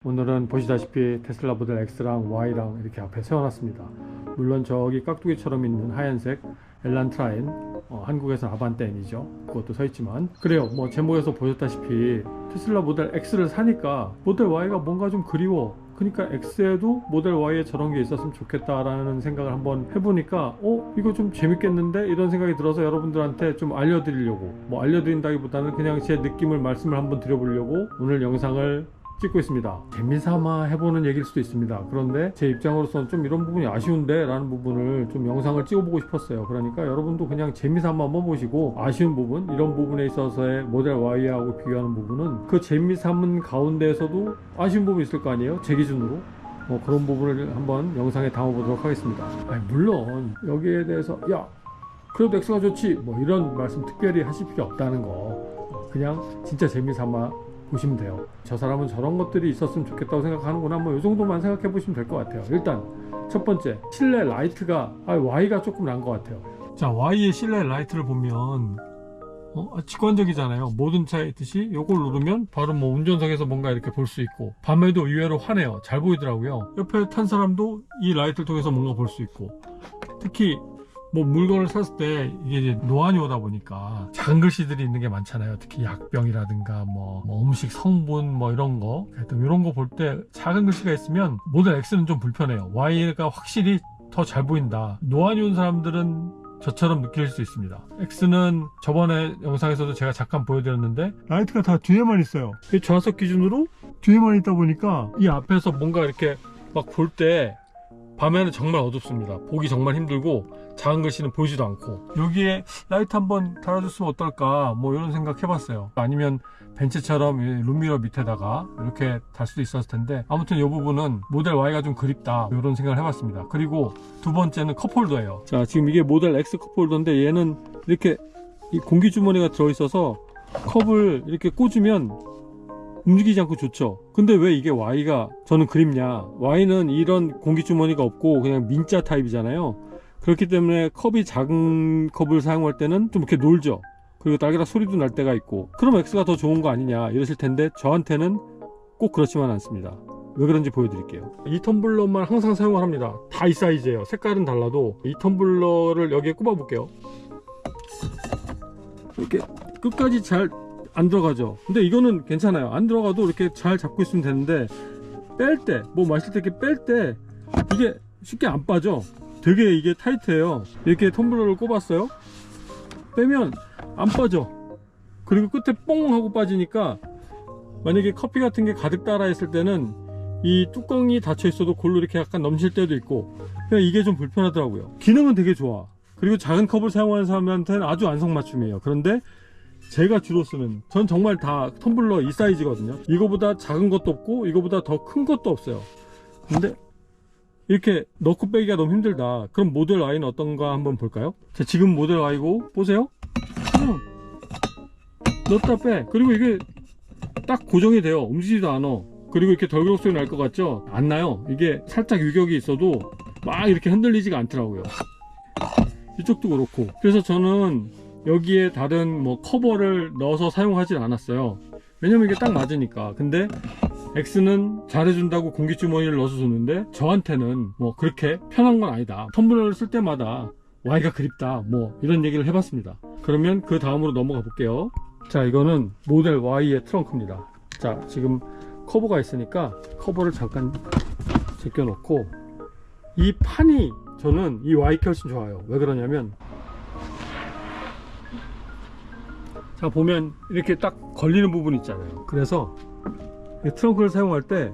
오늘은 보시다시피 테슬라 모델 X랑 Y랑 이렇게 앞에 세워놨습니다. 물론 저기 깍두기처럼 있는 하얀색 엘란트라인, 한국에서는 아반떼인이죠. 그것도 서있지만 그래요. 뭐 제목에서 보셨다시피 테슬라 모델 X를 사니까 모델 Y가 뭔가 좀 그리워. 그러니까 X에도 모델 Y에 저런 게 있었으면 좋겠다라는 생각을 한번 해보니까 이거 좀 재밌겠는데? 이런 생각이 들어서 여러분들한테 좀 알려드리려고, 뭐 알려드린다기보다는 그냥 제 느낌을 말씀을 한번 드려보려고 오늘 영상을 찍고 있습니다. 재미삼아 해보는 얘기일 수도 있습니다. 그런데 제 입장으로서는 좀 이런 부분이 아쉬운데 라는 부분을 좀 영상을 찍어보고 싶었어요. 그러니까 여러분도 그냥 재미삼아 한번 보시고, 아쉬운 부분, 이런 부분에 있어서의 모델 Y하고 비교하는 부분은 그 재미삼은 가운데에서도 아쉬운 부분이 있을 거 아니에요? 제 기준으로. 그런 부분을 한번 영상에 담아보도록 하겠습니다. 물론 여기에 대해서 야 그래도 X가 좋지 뭐 이런 말씀 특별히 하실 필요 없다는 거, 그냥 진짜 재미삼아 보시면 돼요. 저 사람은 저런 것들이 있었으면 좋겠다고 생각하는구나, 뭐 이 정도만 생각해 보시면 될 것 같아요. 일단 첫 번째, 실내 라이트가 Y가 조금 난 것 같아요. 자, Y의 실내 라이트를 보면 직관적이잖아요. 모든 차에 있듯이 이걸 누르면 바로 뭐 운전석에서 뭔가 이렇게 볼 수 있고, 밤에도 의외로 환해요. 잘 보이더라고요. 옆에 탄 사람도 이 라이트를 통해서 뭔가 볼 수 있고, 특히 뭐 물건을 샀을 때 이게 이제 노안이 오다 보니까 작은 글씨들이 있는 게 많잖아요. 특히 약병이라든가 뭐 음식 성분 뭐 이런 거, 하여튼 이런 거 볼 때 작은 글씨가 있으면 모델 X는 좀 불편해요. Y가 확실히 더 잘 보인다. 노안이 온 사람들은 저처럼 느낄 수 있습니다. X는 저번에 영상에서도 제가 잠깐 보여드렸는데 라이트가 다 뒤에만 있어요. 좌석 기준으로 뒤에만 있다 보니까 이 앞에서 뭔가 이렇게 막 볼 때 밤에는 정말 어둡습니다. 보기 정말 힘들고 작은 글씨는 보이지도 않고, 여기에 라이트 한번 달아줬으면 어떨까 뭐 이런 생각 해봤어요. 아니면 벤츠처럼 룸미러 밑에다가 이렇게 달 수도 있었을 텐데, 아무튼 이 부분은 모델 Y가 좀 그립다 이런 생각을 해봤습니다. 그리고 두 번째는 컵홀더예요. 자, 지금 이게 모델 X 컵홀더인데 얘는 이렇게 이 공기주머니가 들어있어서 컵을 이렇게 꽂으면 움직이지 않고 좋죠. 근데 왜 이게 Y가 저는 그립냐, Y는 이런 공기주머니가 없고 그냥 민자 타입이잖아요. 그렇기 때문에 컵이 작은 컵을 사용할 때는 좀 이렇게 놀죠. 그리고 딸기락 소리도 날 때가 있고, 그럼 X가 더 좋은 거 아니냐 이러실 텐데, 저한테는 꼭 그렇지만 않습니다. 왜 그런지 보여드릴게요. 이 텀블러만 항상 사용을 합니다. 다 이 사이즈예요. 색깔은 달라도. 이 텀블러를 여기에 꼽아 볼게요. 이렇게 끝까지 잘 안 들어가죠. 근데 이거는 괜찮아요. 안 들어가도 이렇게 잘 잡고 있으면 되는데, 뺄 때, 뭐 마실 때 이렇게 뺄 때 이게 쉽게 안 빠져. 되게 이게 타이트해요. 이렇게 텀블러를 꼽았어요. 빼면 안 빠져. 그리고 끝에 뽕 하고 빠지니까, 만약에 커피 같은 게 가득 따라 있을 때는 이 뚜껑이 닫혀 있어도 골로 이렇게 약간 넘칠 때도 있고, 그냥 이게 좀 불편하더라고요. 기능은 되게 좋아. 그리고 작은 컵을 사용하는 사람한테는 아주 안성맞춤이에요. 그런데 제가 주로 쓰는, 전 정말 다 텀블러 이 사이즈거든요. 이거보다 작은 것도 없고 이거보다 더 큰 것도 없어요. 근데 이렇게 넣고 빼기가 너무 힘들다. 그럼 모델 Y는 어떤가 한번 볼까요? 자, 지금 모델 Y고 보세요. 넣었다 빼. 그리고 이게 딱 고정이 돼요. 움직이지도 않아. 그리고 이렇게 덜그럭 소리 날 것 같죠? 안 나요. 이게 살짝 유격이 있어도 막 이렇게 흔들리지가 않더라고요. 이쪽도 그렇고. 그래서 저는 여기에 다른 뭐 커버를 넣어서 사용하진 않았어요. 왜냐면 이게 딱 맞으니까. 근데 X는 잘해준다고 공기주머니를 넣어서 줬는데, 저한테는 뭐 그렇게 편한 건 아니다. 텀블러를 쓸 때마다 Y가 그립다, 뭐 이런 얘기를 해봤습니다. 그러면 그 다음으로 넘어가 볼게요. 자, 이거는 모델 Y의 트렁크입니다. 자, 지금 커버가 있으니까 커버를 잠깐 제껴 놓고, 이 판이 저는 이 Y가 훨씬 좋아요. 왜 그러냐면, 자, 보면 이렇게 딱 걸리는 부분 있잖아요. 그래서 이 트렁크를 사용할 때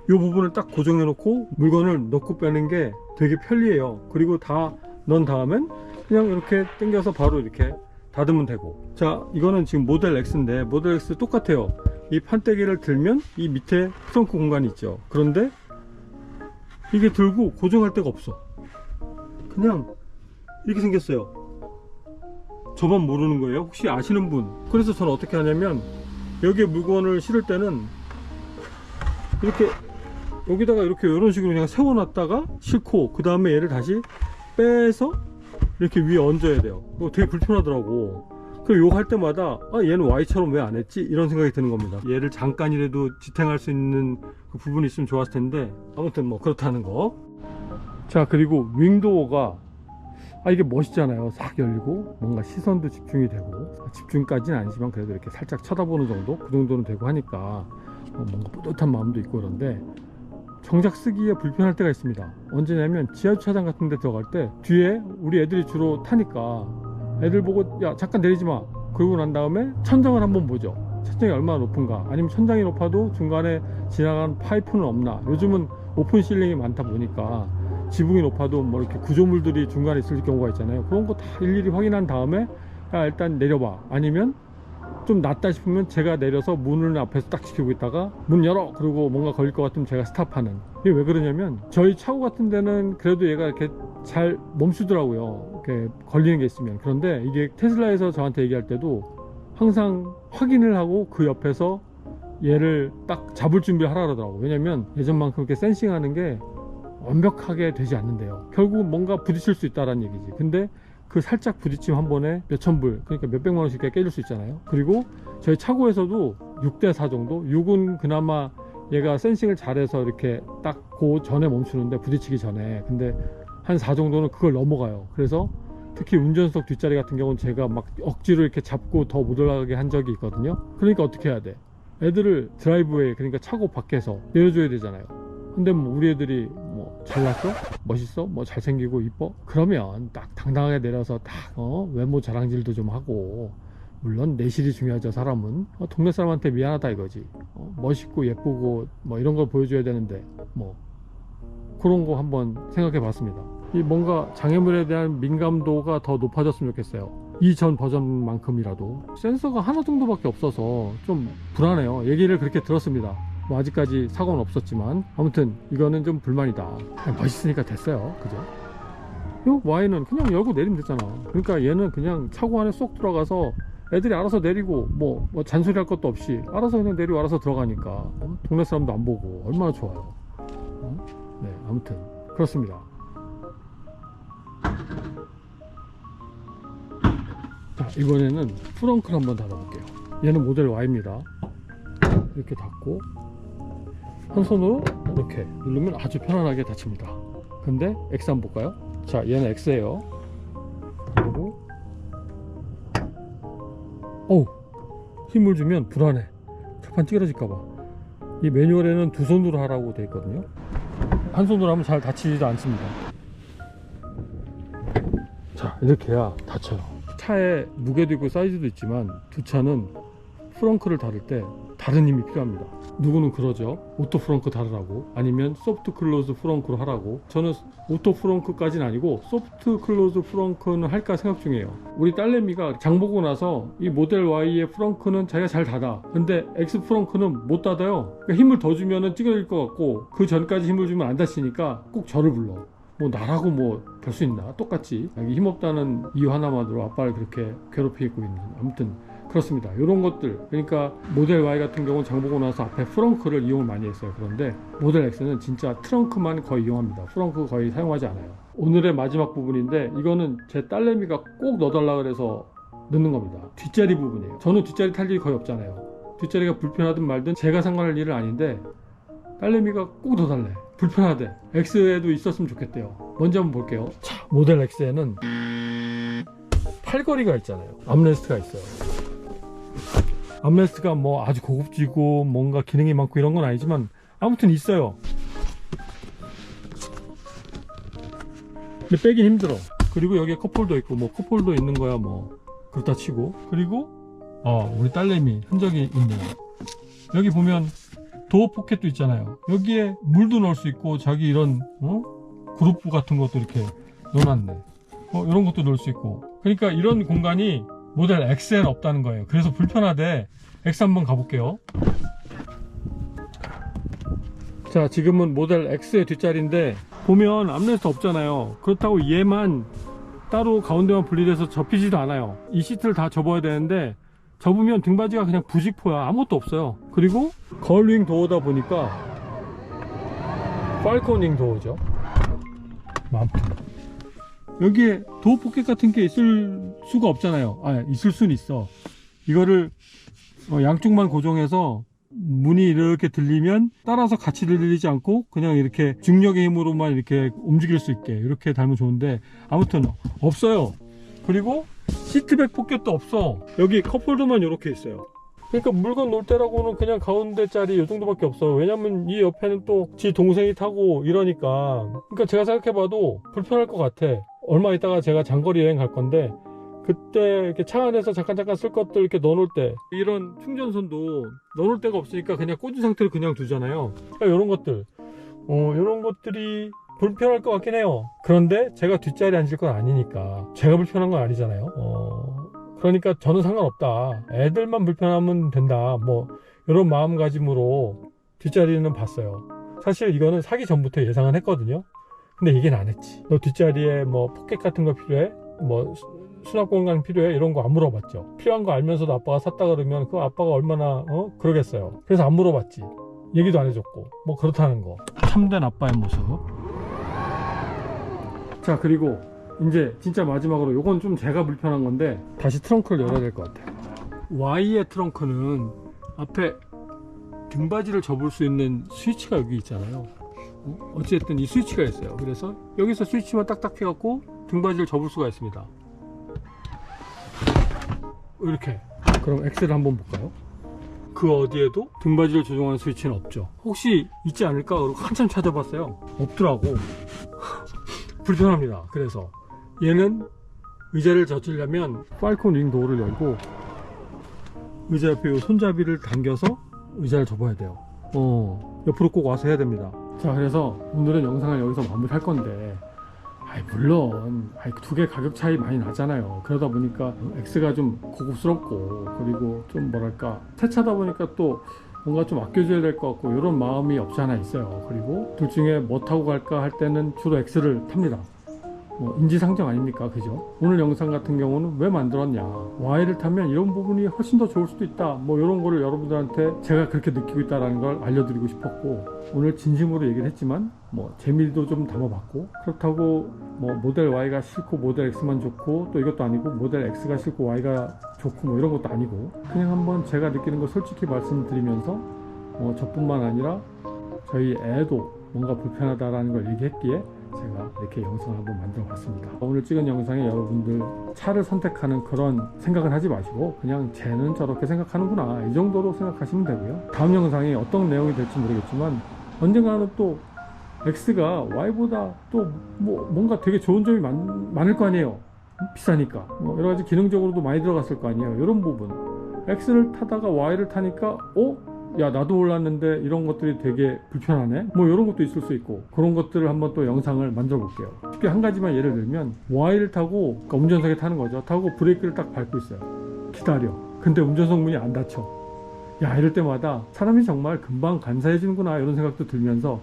이 부분을 딱 고정해 놓고 물건을 넣고 빼는 게 되게 편리해요. 그리고 다 넣은 다음엔 그냥 이렇게 당겨서 바로 이렇게 닫으면 되고. 자, 이거는 지금 모델 X인데, 모델 X 똑같아요. 이 판때기를 들면 이 밑에 트렁크 공간이 있죠. 그런데 이게 들고 고정할 데가 없어. 그냥 이렇게 생겼어요. 저만 모르는 거예요? 혹시 아시는 분? 그래서 저는 어떻게 하냐면, 여기에 물건을 실을 때는 이렇게 여기다가 이렇게 이런 식으로 그냥 세워놨다가 싣고, 그 다음에 얘를 다시 빼서 이렇게 위에 얹어야 돼요. 이거 되게 불편하더라고. 그리고 욕 할 때마다 얘는 Y처럼 왜 안 했지? 이런 생각이 드는 겁니다. 얘를 잠깐이라도 지탱할 수 있는 그 부분이 있으면 좋았을 텐데 아무튼 뭐 그렇다는 거. 자, 그리고 윙도어가 이게 멋있잖아요. 싹 열리고 뭔가 시선도 집중이 되고, 집중까지는 아니지만 그래도 이렇게 살짝 쳐다보는 정도, 그 정도는 되고 하니까 뭔가 뿌듯한 마음도 있고. 그런데 정작 쓰기에 불편할 때가 있습니다. 언제냐면 지하주차장 같은 데 들어갈 때 뒤에 우리 애들이 주로 타니까 애들 보고 야 잠깐 내리지 마 그러고 난 다음에 천장을 한번 보죠. 천장이 얼마나 높은가, 아니면 천장이 높아도 중간에 지나가는 파이프는 없나. 요즘은 오픈 실링이 많다 보니까 지붕이 높아도 뭐 이렇게 구조물들이 중간에 있을 경우가 있잖아요. 그런 거 다 일일이 확인한 다음에 야 일단 내려봐, 아니면 좀 낫다 싶으면 제가 내려서 문을 앞에서 딱 지키고 있다가 문 열어 그리고 뭔가 걸릴 것 같으면 제가 스탑하는. 이게 왜 그러냐면 저희 차고 같은 데는 그래도 얘가 이렇게 잘 멈추더라고요, 이렇게 걸리는 게 있으면. 그런데 이게 테슬라에서 저한테 얘기할 때도 항상 확인을 하고 그 옆에서 얘를 딱 잡을 준비를 하라 그러더라고요. 왜냐면 예전만큼 이렇게 센싱하는 게 완벽하게 되지 않는데요. 결국 뭔가 부딪힐 수 있다는 얘기지. 근데 그 살짝 부딪힘 한 번에 몇천 불, 그러니까 몇백만 원씩 깨질 수 있잖아요. 그리고 저희 차고에서도 6대4 정도, 6은 그나마 얘가 센싱을 잘해서 이렇게 딱 그 전에 멈추는데, 부딪히기 전에. 근데 한 4 정도는 그걸 넘어가요. 그래서 특히 운전석 뒷자리 같은 경우는 제가 막 억지로 이렇게 잡고 더 못 올라가게 한 적이 있거든요. 그러니까 어떻게 해야 돼? 애들을 드라이브웨이, 그러니까 차고 밖에서 내려줘야 되잖아요. 근데 뭐 우리 애들이 뭐 잘났어? 멋있어? 뭐 잘생기고 이뻐? 그러면 딱 당당하게 내려서 딱 외모 자랑질도 좀 하고, 물론 내실이 중요하죠. 사람은 동네 사람한테 미안하다 이거지. 멋있고 예쁘고 뭐 이런 걸 보여줘야 되는데 뭐 그런 거 한번 생각해 봤습니다. 이 뭔가 장애물에 대한 민감도가 더 높아졌으면 좋겠어요. 이전 버전만큼이라도. 센서가 하나 정도밖에 없어서 좀 불안해요. 얘기를 그렇게 들었습니다. 뭐 아직까지 사고는 없었지만 아무튼 이거는 좀 불만이다. 멋있으니까 됐어요. 그죠? 요 Y는 그냥 열고 내리면 되잖아. 그러니까 얘는 그냥 차고 안에 쏙 들어가서 애들이 알아서 내리고 뭐 잔소리 할 것도 없이 알아서 그냥 내리고 알아서 들어가니까 동네 사람도 안 보고 얼마나 좋아요. 네, 아무튼 그렇습니다. 자, 이번에는 프렁크를 한번 닫아볼게요. 얘는 모델 Y입니다. 이렇게 닫고 한 손으로 이렇게 누르면 아주 편안하게 닫힙니다. 근데 X 한번 볼까요? 자, 얘는 X예요. 그리고 힘을 주면 불안해. 철판 찌그러질까봐. 이 매뉴얼에는 두 손으로 하라고 되어 있거든요. 한 손으로 하면 잘 닫히지도 않습니다. 자, 이렇게 해야 닫혀요. 차에 무게도 있고 사이즈도 있지만 두 차는 프렁크를 닫을 때 다른 힘이 필요합니다. 누구는 그러죠. 오토 프렁크 닫으라고, 아니면 소프트 클로즈 프렁크로 하라고. 저는 오토 프렁크까지는 아니고 소프트 클로즈 프렁크는 할까 생각 중이에요. 우리 딸내미가 장 보고 나서 이 모델 Y의 프렁크는 자기가 잘 닫아. 근데 X 프렁크는 못 닫아요. 그러니까 힘을 더 주면은 찌그러질 것 같고, 그 전까지 힘을 주면 안 닫히니까 꼭 저를 불러. 뭐 나라고 뭐 별 수 있나? 똑같지. 여기 힘없다는 이유 하나만으로 아빠를 그렇게 괴롭히고 있는. 아무튼 그렇습니다. 이런 것들, 그러니까 모델 Y 같은 경우는 장 보고 나서 앞에 프렁크를 이용을 많이 했어요. 그런데 모델 X는 진짜 트렁크만 거의 이용합니다. 프렁크 거의 사용하지 않아요. 오늘의 마지막 부분인데, 이거는 제 딸내미가 꼭 넣어달라 그래서 넣는 겁니다. 뒷자리 부분이에요. 저는 뒷자리 탈 일이 거의 없잖아요. 뒷자리가 불편하든 말든 제가 상관할 일은 아닌데 딸내미가 꼭 넣어달래. 불편하대. X에도 있었으면 좋겠대요. 먼저 한번 볼게요. 자, 모델 X에는 팔걸이가 있잖아요. 암레스트가 있어요. 암레스트가 뭐 아주 고급지고 뭔가 기능이 많고 이런 건 아니지만 아무튼 있어요. 근데 빼긴 힘들어. 그리고 여기에 컵홀더 있고, 뭐 컵홀더 있는 거야 뭐 그렇다 치고. 그리고 우리 딸내미 흔적이 있네요. 여기 보면 도어 포켓도 있잖아요. 여기에 물도 넣을 수 있고, 자기 이런 그룹부 같은 것도 이렇게 넣어놨네. 이런 것도 넣을 수 있고. 그러니까 이런 공간이 모델 X에는 없다는 거예요. 그래서 불편하대. X 한번 가볼게요. 자, 지금은 모델 X의 뒷자리인데 보면 암레스트 없잖아요. 그렇다고 얘만 따로 가운데만 분리돼서 접히지도 않아요. 이 시트를 다 접어야 되는데 접으면 등받이가 그냥 부직포야. 아무것도 없어요. 그리고 걸윙 도어다 보니까 팔코닝 도어죠. 아무튼 여기에 도어 포켓 같은 게 있을 수가 없잖아요. 있을 수는 있어. 이거를 양쪽만 고정해서 문이 이렇게 들리면 따라서 같이 들리지 않고 그냥 이렇게 중력의 힘으로만 이렇게 움직일 수 있게 이렇게 달면 좋은데 아무튼 없어요. 그리고 시트백 포켓도 없어. 여기 컵홀더만 이렇게 있어요. 그러니까 물건 놓을 때라고는 그냥 가운데 짜리 이 정도밖에 없어요. 왜냐면 이 옆에는 또 지 동생이 타고 이러니까. 그러니까 제가 생각해봐도 불편할 것 같아. 얼마 있다가 제가 장거리 여행 갈 건데 그때 이렇게 차 안에서 잠깐 쓸 것들 이렇게 넣어놓을 때 이런 충전선도 넣어놓을 데가 없으니까 그냥 꽂은 상태로 그냥 두잖아요. 그러니까 이런 것들 이런 것들이 불편할 것 같긴 해요. 그런데 제가 뒷자리에 앉을 건 아니니까 제가 불편한 건 아니잖아요. 그러니까 저는 상관없다. 애들만 불편하면 된다. 뭐 이런 마음가짐으로 뒷자리는 봤어요. 사실 이거는 사기 전부터 예상은 했거든요. 근데 얘기는 안 했지. 너 뒷자리에 뭐 포켓 같은 거 필요해? 뭐 수납 공간 필요해? 이런 거 안 물어봤죠. 필요한 거 알면서도 아빠가 샀다 그러면 그 아빠가 얼마나 그러겠어요. 그래서 안 물어봤지. 얘기도 안 해줬고 뭐 그렇다는 거. 참된 아빠의 모습. 자, 그리고 이제 진짜 마지막으로 요건 좀 제가 불편한 건데 다시 트렁크를 열어야 될 것 같아요. Y의 트렁크는 앞에 등받이를 접을 수 있는 스위치가 여기 있잖아요. 어쨌든 이 스위치가 있어요. 그래서 여기서 스위치만 딱딱 펴갖고 등받이를 접을 수가 있습니다. 이렇게. 그럼 X를 한번 볼까요? 그 어디에도 등받이를 조정하는 스위치는 없죠. 혹시 있지 않을까? 그러고 한참 찾아봤어요. 없더라고. 불편합니다. 그래서 얘는 의자를 젖으려면 팔콘 윙 도어를 열고 의자 옆에 이 손잡이를 당겨서 의자를 접어야 돼요. 옆으로 꼭 와서 해야 됩니다. 자, 그래서 오늘은 영상을 여기서 마무리할 건데 물론 두 개 가격 차이 많이 나잖아요. 그러다 보니까 X가 좀 고급스럽고 그리고 좀 뭐랄까 새 차다 보니까 또 뭔가 좀 아껴줘야 될 것 같고 이런 마음이 없지 않아 있어요. 그리고 둘 중에 뭐 타고 갈까 할 때는 주로 X를 탑니다. 인지상정 아닙니까? 그죠? 오늘 영상 같은 경우는 왜 만들었냐, Y를 타면 이런 부분이 훨씬 더 좋을 수도 있다, 뭐 이런 거를 여러분들한테 제가 그렇게 느끼고 있다는 걸 알려드리고 싶었고, 오늘 진심으로 얘기를 했지만 재미도 좀 담아봤고, 그렇다고 모델 Y가 싫고 모델 X만 좋고 또 이것도 아니고 모델 X가 싫고 Y가 좋고 이런 것도 아니고, 그냥 한번 제가 느끼는 거 솔직히 말씀드리면서 저뿐만 아니라 저희 애도 뭔가 불편하다라는 걸 얘기했기에 제가 이렇게 영상을 한번 만들어 봤습니다. 오늘 찍은 영상에 여러분들 차를 선택하는 그런 생각은 하지 마시고 그냥 쟤는 저렇게 생각하는구나 이 정도로 생각하시면 되고요. 다음 영상이 어떤 내용이 될지 모르겠지만 언젠가는 또 X가 Y보다 또 뭔가 되게 좋은 점이 많을 거 아니에요. 비싸니까 여러 가지 기능적으로도 많이 들어갔을 거 아니에요. 이런 부분 X를 타다가 Y를 타니까 야, 나도 몰랐는데 이런 것들이 되게 불편하네, 이런 것도 있을 수 있고, 그런 것들을 한번 또 영상을 만들어 볼게요. 특히 한 가지만 예를 들면 Y를 타고, 그러니까 운전석에 타는 거죠. 타고 브레이크를 딱 밟고 있어요. 기다려. 근데 운전석 문이 안 닫혀. 야, 이럴 때마다 사람이 정말 금방 간사해지는구나 이런 생각도 들면서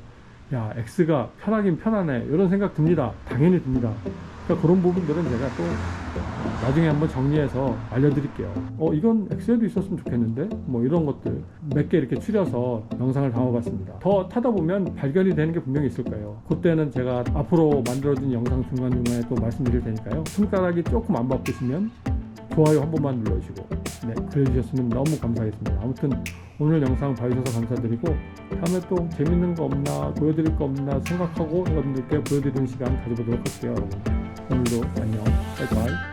야, X가 편하긴 편하네 이런 생각 듭니다. 당연히 듭니다. 그러니까 그런 부분들은 제가 또 나중에 한번 정리해서 알려드릴게요. 이건 X에도 있었으면 좋겠는데 이런 것들 몇 개 이렇게 추려서 영상을 담아봤습니다. 더 타다 보면 발견이 되는 게 분명히 있을 거예요. 그때는 제가 앞으로 만들어진 영상 중간중간에 또 말씀드릴 테니까요. 손가락이 조금 안 바쁘시면 좋아요 한 번만 눌러주시고 그래주셨으면 너무 감사하겠습니다. 아무튼 오늘 영상 봐주셔서 감사드리고, 다음에 또 재밌는 거 없나 보여드릴 거 없나 생각하고 여러분들께 보여드리는 시간 가져보도록 할게요. 여러분 오늘도 안녕, 바이바이.